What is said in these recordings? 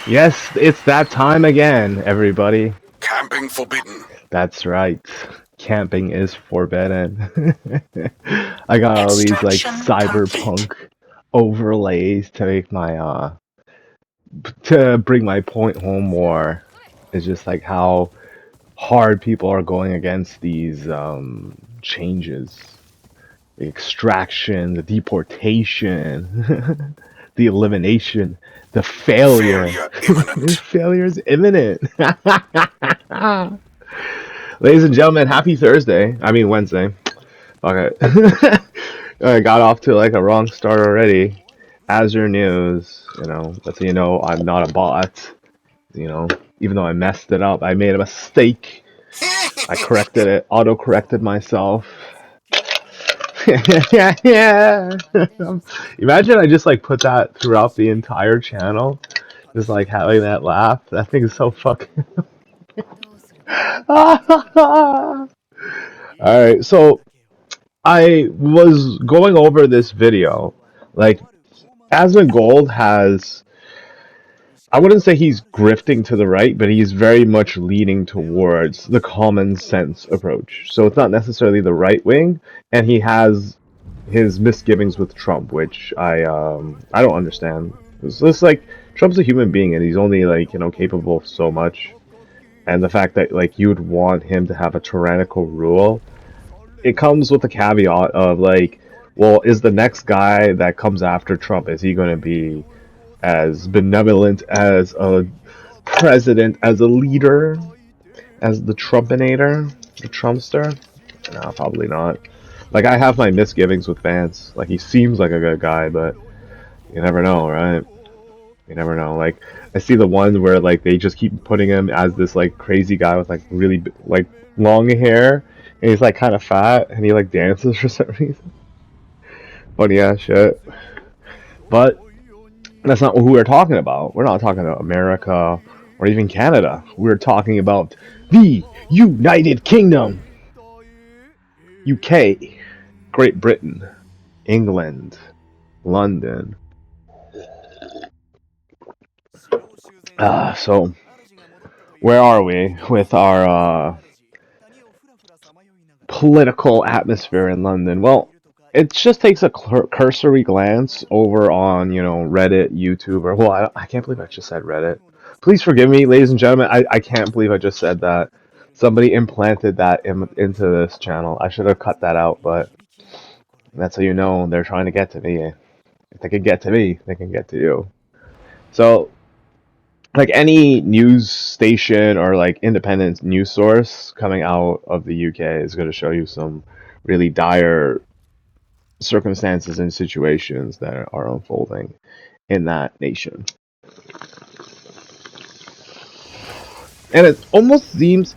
Yes, it's that time again, everybody. Camping forbidden. That's right. Camping is forbidden. I got all these like Extraction complete. cyberpunk overlays to make my to bring my point home more. It's just like how hard people are going against these changes. The extraction, the deportation, the elimination, the failure. Failure imminent. Failure is imminent. Ladies and gentlemen, happy Thursday. I mean Wednesday. Okay. I got off to like a wrong start already. Azure News, that's how you know I'm not a bot. You know, even though I messed it up, I made a mistake. I corrected it, auto corrected myself. Yeah, yeah. Imagine I just like put that throughout the entire channel, just like having that laugh. That thing is so fucking. All right, so I was going over this video. Like, Asmongold has. I wouldn't say he's grifting to the right, but he's very much leaning towards the common sense approach. So it's not necessarily the right wing, and he has his misgivings with Trump, which I don't understand. It's just like Trump's a human being, and he's only like capable of so much. And the fact that like you would want him to have a tyrannical rule, it comes with the caveat of like, well, is the next guy that comes after Trump, is he going to be as benevolent as a president, as a leader, as the Trumpinator, the Trumpster? No, probably not. Like, I have my misgivings with Vance. Like, he seems like a good guy, but you never know, right? You never know. Like, I see the ones where, like, they just keep putting him as this, like, crazy guy with, like, really, like, long hair, and he's, like, kind of fat, and he, like, dances for some reason. Funny ass shit. But that's not who we're talking about. We're not talking about America or even Canada. We're talking about the United Kingdom, UK, Great Britain, England, London. So where are we with our political atmosphere in London? Well, it just takes a cursory glance over on, Reddit, YouTube, or, well, I can't believe I just said Reddit. Please forgive me, ladies and gentlemen. I can't believe I just said that. Somebody implanted that into this channel. I should have cut that out, but that's how you know they're trying to get to me. If they can get to me, they can get to you. So, like any news station or like independent news source coming out of the UK is going to show you some really dire circumstances and situations that are unfolding in that nation. And it almost seems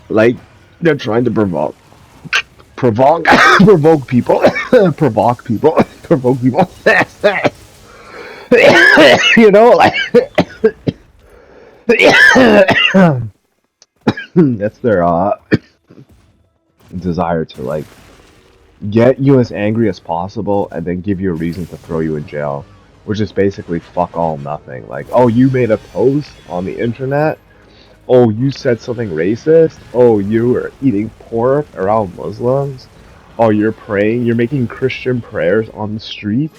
like they're trying to provoke provoke people, provoke people, provoke people. Like that's their desire to like get you as angry as possible and then give you a reason to throw you in jail, which is basically fuck all nothing. Like, oh, you made a post on the internet. Oh, you said something racist. Oh, you were eating pork around Muslims. Oh, you're praying. You're making Christian prayers on the street.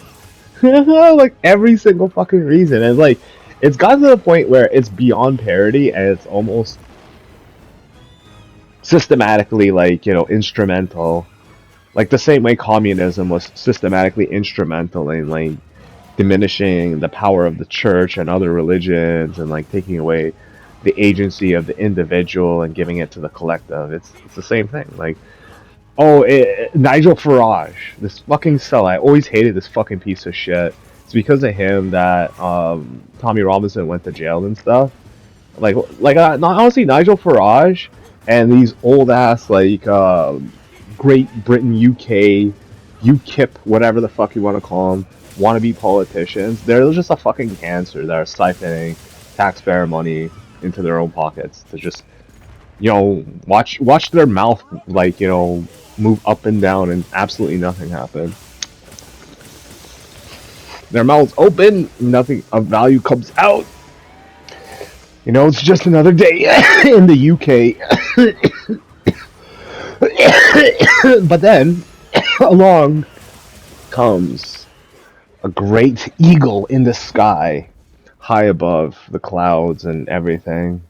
Like every single fucking reason. And like, it's gotten to the point where it's beyond parody and it's almost systematically like, instrumental. Like the same way communism was systematically instrumental in like diminishing the power of the church and other religions and like taking away the agency of the individual and giving it to the collective. It's the same thing. Like, oh, Nigel Farage, this fucking cell. I always hated this fucking piece of shit. It's because of him that Tommy Robinson went to jail and stuff. Honestly, Nigel Farage and these old ass like Great Britain, UK, UKIP, whatever the fuck you want to call them, wannabe politicians. They're just a fucking cancer that are siphoning taxpayer money into their own pockets to just, watch their mouth like, move up and down and absolutely nothing happen. Their mouths open, nothing of value comes out. You know, it's just another day in the UK. But then along comes a great eagle in the sky, high above the clouds and everything.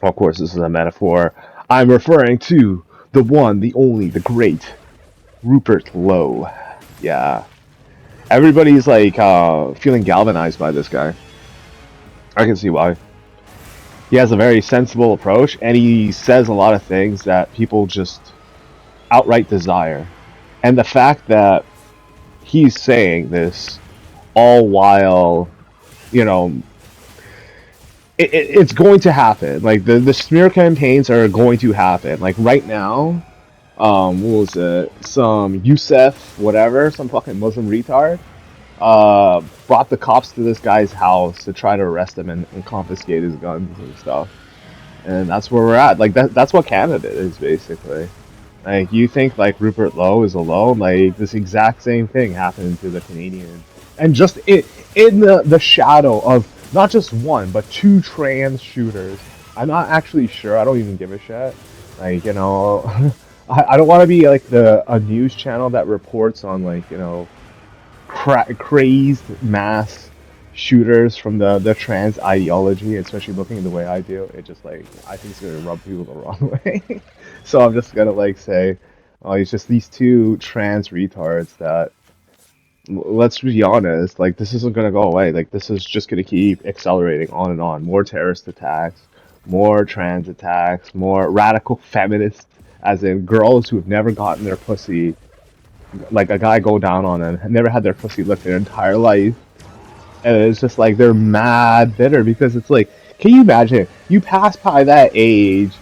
Of course, this is a metaphor. I'm referring to the one, the only, the great Rupert Lowe. Yeah. Everybody's like feeling galvanized by this guy. I can see why. He has a very sensible approach, and he says a lot of things that people just outright desire. And the fact that he's saying this all while, you know, it's going to happen. Like the smear campaigns are going to happen. Like right now, what was it? Some Youssef, whatever, some fucking Muslim retard, brought the cops to this guy's house to try to arrest him and confiscate his guns and stuff. And that's where we're at. Like that's what Canada is basically. Like you think like Rupert Lowe is alone? Like this exact same thing happened to the Canadians, and just in the shadow of not just one but two trans shooters. I'm not actually sure. I don't even give a shit. Like you know, I don't want to be like a news channel that reports on like you know crazed mass shooters from the trans ideology, especially looking at the way I do. It just like I think it's gonna rub people the wrong way. So I'm just gonna like say, oh, it's just these two trans retards that let's be honest, like this isn't gonna go away. Like this is just gonna keep accelerating on and on. More terrorist attacks, more trans attacks, more radical feminists, as in girls who have never gotten their pussy, like a guy go down on and never had their pussy licked their entire life, and it's just like they're mad bitter because it's like, can you imagine you pass by that age,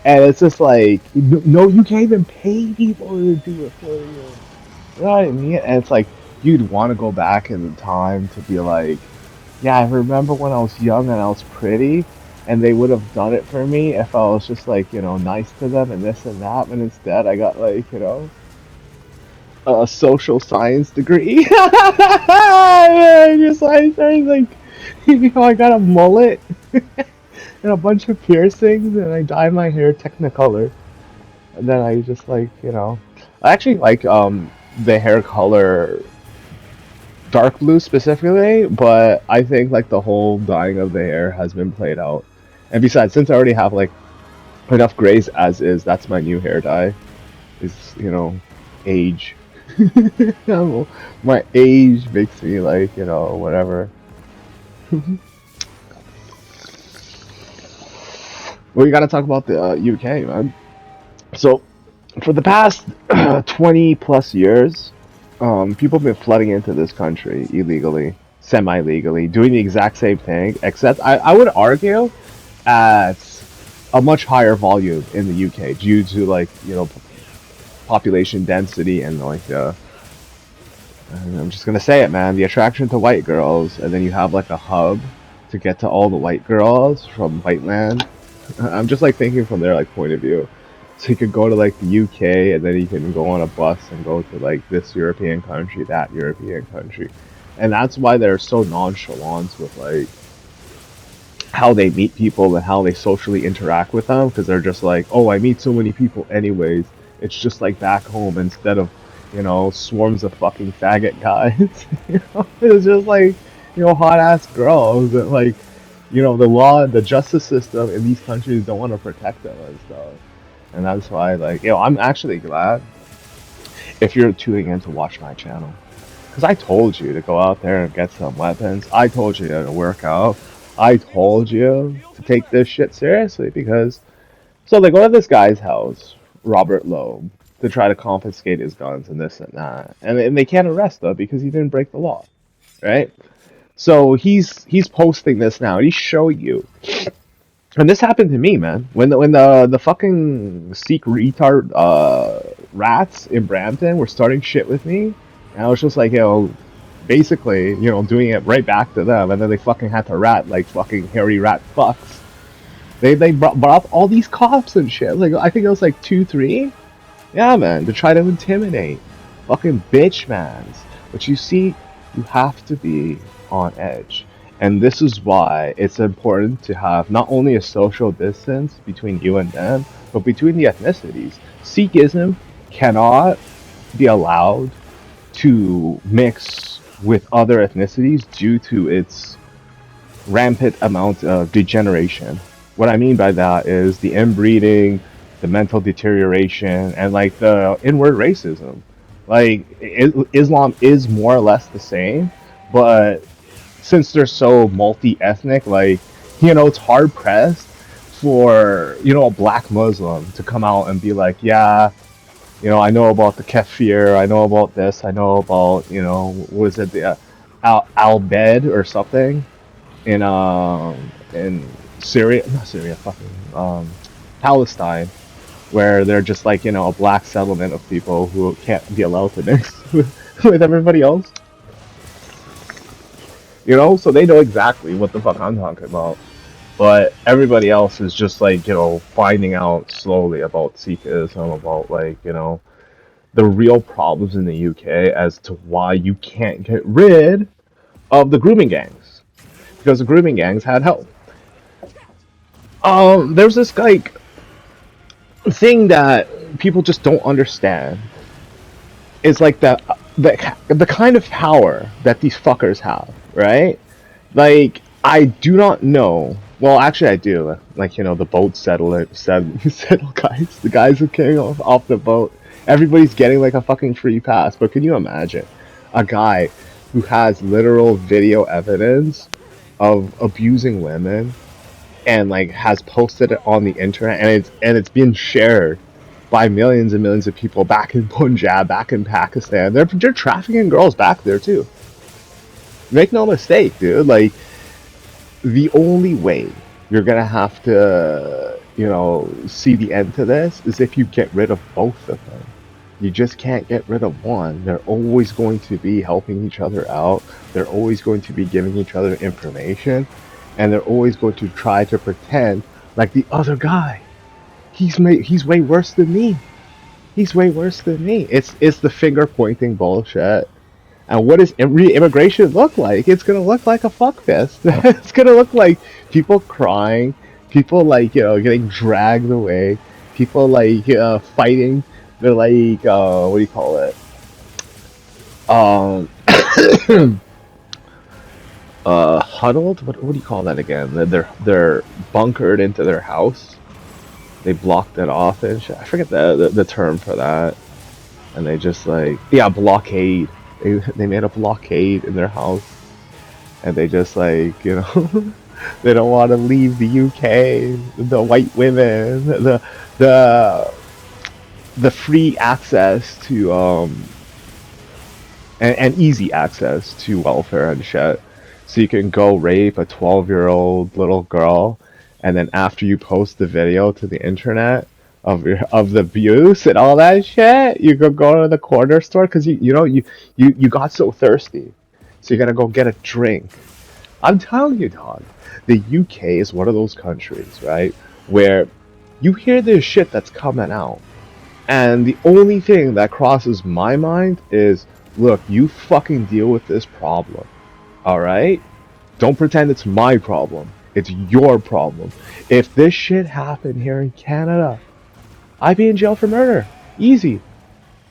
and it's just like no, you can't even pay people to do it for you. You know what I mean? And it's like you'd want to go back in time to be like, yeah, I remember when I was young and I was pretty, and they would have done it for me if I was just like you know nice to them and this and that. But instead, I got like you know a social science degree. Just like you know, I got a mullet and a bunch of piercings, and I dye my hair Technicolor, and then I just like you know, I actually like the hair color dark blue specifically, but I think like the whole dyeing of the hair has been played out. And besides, since I already have like enough grays as is, that's my new hair dye. Is you know, age. My age makes me like you know whatever. Well, you gotta talk about the UK, man. So for the past 20 plus years, people have been flooding into this country illegally, semi-legally, doing the exact same thing, except I would argue at a much higher volume in the UK due to like you know population density and like and I'm just gonna say it, man. The attraction to white girls, and then you have like a hub to get to all the white girls from white land. I'm just like thinking from their like point of view. So you could go to like the UK, and then you can go on a bus and go to like this European country, that European country, and that's why they're so nonchalant with like how they meet people and how they socially interact with them, because they're just like, oh, I meet so many people anyways. It's just like back home instead of you know, swarms of fucking faggot guys. You know, it's just like, you know, hot ass girls that like, you know, the law, the justice system in these countries don't want to protect them and stuff. And that's why, like, you know, I'm actually glad if you're tuning in to watch my channel. Because I told you to go out there and get some weapons. I told you to work out. I told you to take this shit seriously because. So they go to this guy's house, Robert Loeb, to try to confiscate his guns and this and that. And they can't arrest him because he didn't break the law. Right? So he's posting this now. He's showing you. And this happened to me, man. When the fucking Sikh retard rats in Brampton were starting shit with me, and I was just like, you know, basically, you know, doing it right back to them, and then they fucking had to rat like fucking hairy rat fucks. They brought up all these cops and shit. Like I think it was like 2, 3. Yeah, man, to try to intimidate, fucking bitch mans. But you see, you have to be on edge. And this is why it's important to have not only a social distance between you and them, but between the ethnicities. Sikhism cannot be allowed to mix with other ethnicities due to its rampant amount of degeneration. What I mean by that is the inbreeding, the mental deterioration, and like the inward racism. Like Islam is more or less the same, but since they're so multi-ethnic, like it's hard pressed for a black Muslim to come out and be like, yeah, I know about the kefir, I know about this, I know about what is it, the al bed or something in Syria, not Syria, fucking Palestine, where they're just like a black settlement of people who can't be allowed to mix with everybody else. So they know exactly what the fuck I'm talking about. But everybody else is just like finding out slowly about Sikhism, about like the real problems in the UK as to why you can't get rid of the grooming gangs, because the grooming gangs had help. There's this like thing that people just don't understand. Is like the kind of power that these fuckers have, right? Like I do not know. Well, actually, I do. Like the boat settle guys, the guys who came off the boat. Everybody's getting like a fucking free pass. But can you imagine a guy who has literal video evidence of abusing women and like has posted it on the internet, and it's being shared by millions and millions of people back in Punjab, back in Pakistan. They're trafficking girls back there too. Make no mistake, dude. Like the only way you're gonna have to, see the end to this is if you get rid of both of them. You just can't get rid of one. They're always going to be helping each other out. They're always going to be giving each other information, and they're always going to try to pretend like the other guy. He's way worse than me. He's way worse than me. It's the finger pointing bullshit. And what does re-immigration look like? It's gonna look like a fuck fest. It's gonna look like people crying, people like getting dragged away, people like fighting. They're like what do you call it? Um, huddled. What do you call that again? They're bunkered into their house. They blocked it off and shit. I forget the term for that. And they just like blockade. They made a blockade in their house, and they just like they don't want to leave the UK. The white women, the the free access to and easy access to welfare and shit. So you can go rape a 12-year-old little girl, and then after you post the video to the internet of the abuse and all that shit, you could go to the corner store because you got so thirsty, so you're gonna go get a drink. I'm telling you, dog, the UK is one of those countries, right, where you hear this shit that's coming out, and the only thing that crosses my mind is, look, you fucking deal with this problem, alright? Don't pretend it's my problem. It's your problem. If this shit happened here in Canada, I'd be in jail for murder. Easy.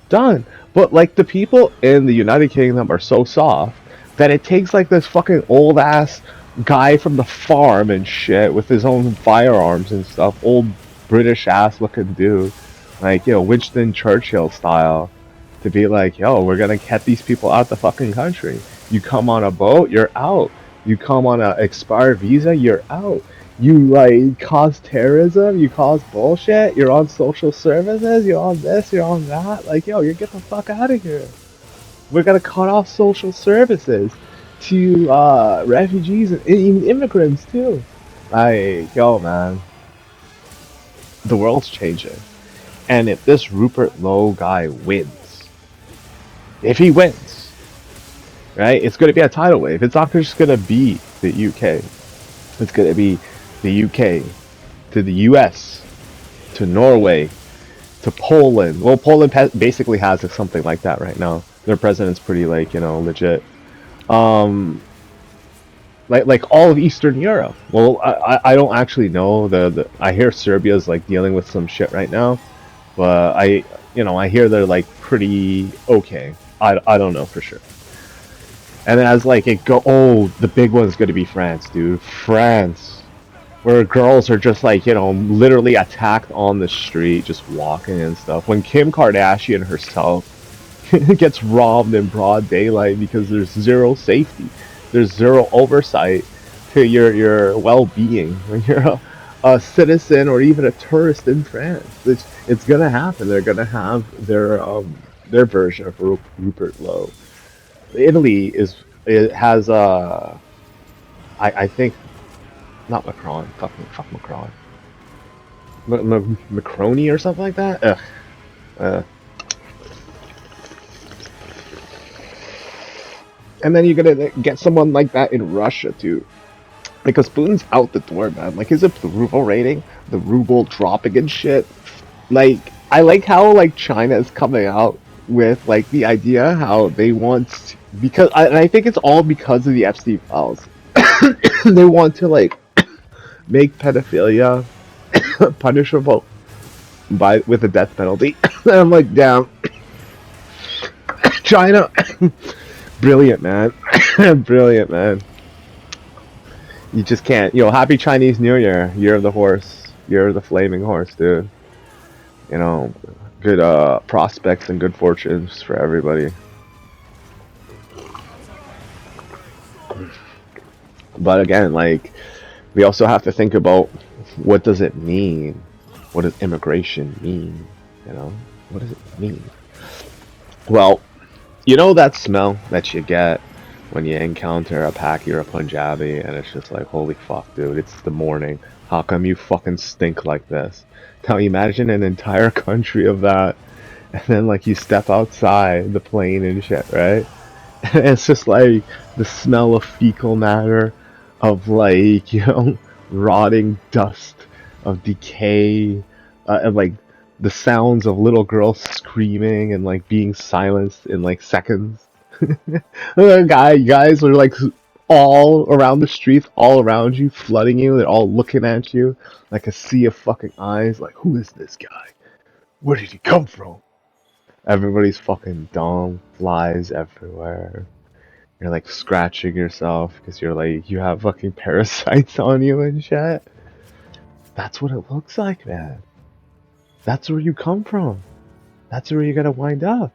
Done. But like the people in the United Kingdom are so soft that it takes like this fucking old ass guy from the farm and shit with his own firearms and stuff, old British ass looking dude, like Winston Churchill style, to be like, yo, we're gonna get these people out the fucking country. You come on a boat, you're out. You come on an expired visa, you're out. You like cause terrorism, you cause bullshit, you're on social services, you're on this, you're on that. Like, yo, you get the fuck out of here. We're gonna cut off social services to refugees and even immigrants too. Like, yo, man, the world's changing. And if this Rupert Lowe guy wins, if he wins, right, it's gonna be a tidal wave. It's not just gonna be the UK. It's gonna be the UK to the US to Norway to Poland. Well, Poland basically has something like that right now. Their president's pretty like legit. Um, like all of Eastern Europe. Well, I don't actually know the I hear Serbia's like dealing with some shit right now, but I hear they're like pretty okay. I don't know for sure. And then as like it go, oh, the big one's gonna be France, dude. France, where girls are just like literally attacked on the street, just walking and stuff. When Kim Kardashian herself gets robbed in broad daylight because there's zero safety, there's zero oversight to your well-being when you're a citizen or even a tourist in France. It's gonna happen. They're gonna have their version of Rupert Lowe. Italy is it has I think not Macron. Fuck Macron. Macroni or something like that. Ugh. Uh, and then you're gonna get someone like that in Russia too, because Putin's out the door, man. Like his approval rating, the ruble dropping and shit. Like I like how like China is coming out with like the idea how they want and I think it's all because of the Epstein files. They want to like make pedophilia punishable by with a death penalty. And I'm like, damn, China, brilliant man, brilliant man. You just can't. Happy Chinese New Year, Year of the Horse, Year of the Flaming Horse, dude. You know, good prospects and good fortunes for everybody. But again, like we also have to think about what does it mean? What does immigration mean? You know, what does it mean? Well, that smell that you get when you encounter a Paki or a Punjabi, and it's just like, holy fuck, dude, it's the morning. How come you fucking stink like this? Now imagine an entire country of that, and then like you step outside the plane and shit, right? And it's just like the smell of fecal matter, of like rotting dust, of decay, and like the sounds of little girls screaming and like being silenced in like seconds. Guys are like all around the streets, all around you, flooding you. They're all looking at you like a sea of fucking eyes. Like, who is this guy? Where did he come from? Everybody's fucking dumb. Flies everywhere. You're like scratching yourself because you're like you have fucking parasites on you and shit. That's what it looks like, man. That's where you come from. That's where you're gonna wind up.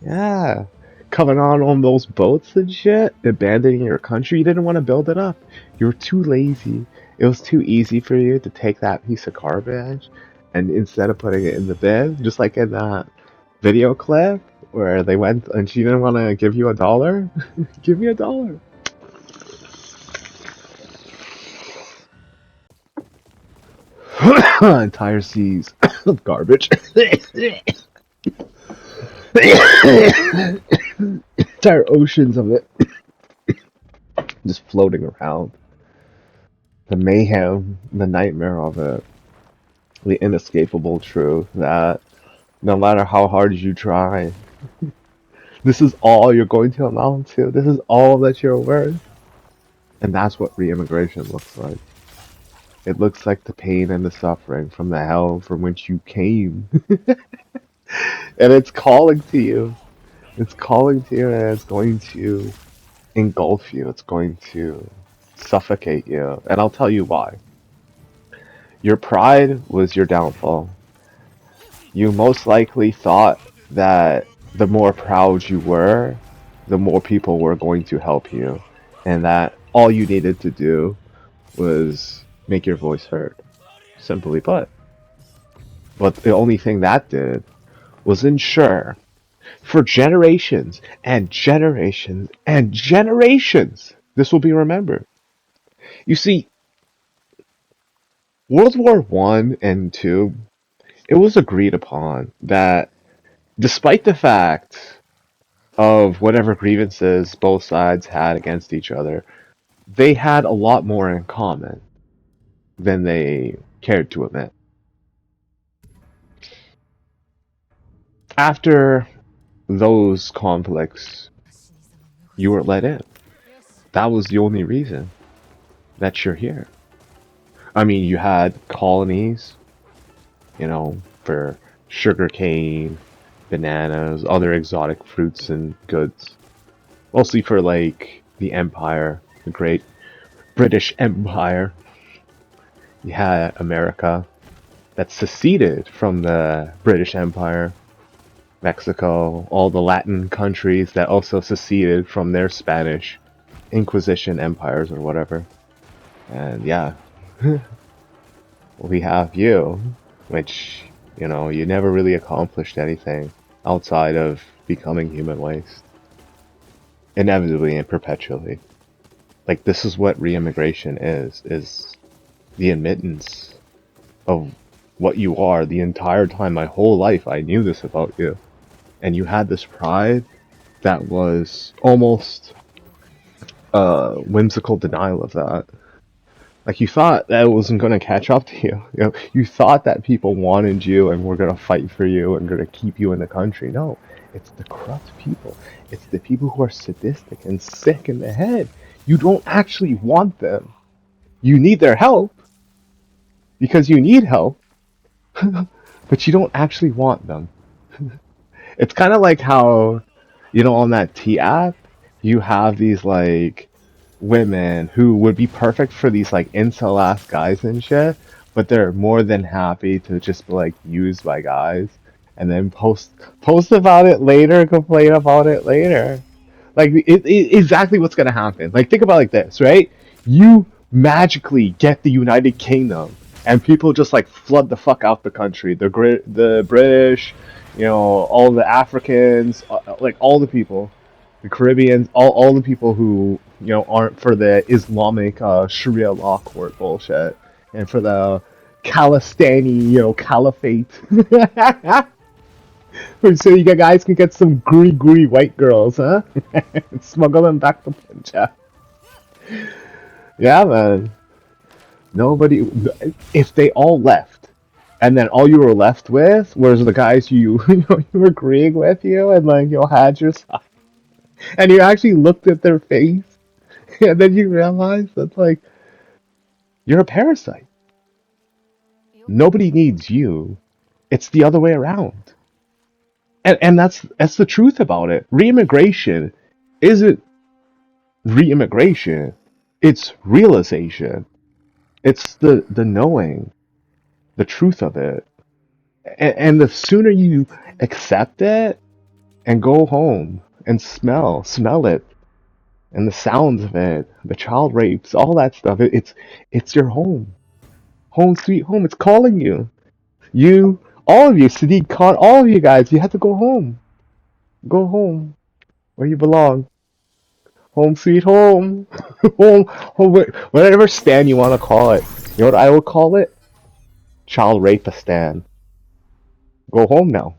Yeah. Coming on those boats and shit, abandoning your country. You didn't want to build it up. You were too lazy. It was too easy for you to take that piece of garbage and instead of putting it in the bin, just like in that video clip where they went and she didn't want to give you $1, give me $1. Entire seas of garbage. Entire oceans of it just floating around. The mayhem, the nightmare of it, the inescapable truth that no matter how hard you try, this is all you're going to amount to. This is all that you're worth. And that's what re-immigration looks like. It looks like the pain and the suffering from the hell from which you came. And it's calling to you. It's calling to you and it's going to engulf you. It's going to suffocate you. And I'll tell you why. Your pride was your downfall. You most likely thought that the more proud you were, the more people were going to help you. And that all you needed to do was make your voice heard. Simply put. But the only thing that did was ensure for generations and generations and generations this will be remembered. You see, World War One and Two, it was agreed upon that despite the fact of whatever grievances both sides had against each other, they had a lot more in common than they cared to admit. After those conflicts, you were let in. That was the only reason that you're here. I mean, you had colonies, for sugarcane, bananas, other exotic fruits and goods. Mostly for like the empire, the great British Empire. You had America that seceded from the British Empire. Mexico, all the Latin countries that also seceded from their Spanish Inquisition empires or whatever. And yeah, we have you, which, you never really accomplished anything outside of becoming human waste. Inevitably and perpetually. Like, this is what re-immigration is the admittance of what you are. The entire time, my whole life, I knew this about you. And you had this pride that was almost whimsical denial of that. Like, you thought that it wasn't going to catch up to you. You thought that people wanted you and were going to fight for you and going to keep you in the country. No, it's the corrupt people. It's the people who are sadistic and sick in the head. You don't actually want them. You need their help because you need help, but you don't actually want them. It's kind of like how, on that T app, you have these like women who would be perfect for these like incel ass guys and shit, but they're more than happy to just be like used by guys and then post about it later, complain about it later. Like exactly what's gonna happen. Like think about it like this, right? You magically get the United Kingdom, and people just like flood the fuck out the country. The British, all the Africans, like all the people, the Caribbeans, all the people who aren't for the Islamic Sharia law court bullshit, and for the Khalistani caliphate. So you guys can get some gooey white girls, huh? Smuggle them back to Punjab. Yeah, man. Nobody. If they all left, and then all you were left with was the guys you were agreeing with you, and like had your side, and you actually looked at their face, and then you realized that like you're a parasite. Nobody needs you. It's the other way around, and that's the truth about it. Reimmigration isn't re-immigration. It's realization. It's the knowing, the truth of it. And the sooner you accept it and go home and smell it, and the sounds of it, the child rapes, all that stuff, it's your home. Home sweet home. It's calling you. You, all of you, Sadiq Khan, all of you guys, you have to go home. Go home where you belong. Home sweet home. home, whatever stand you want to call it. You know what I would call it? Child rapistan. Go home now.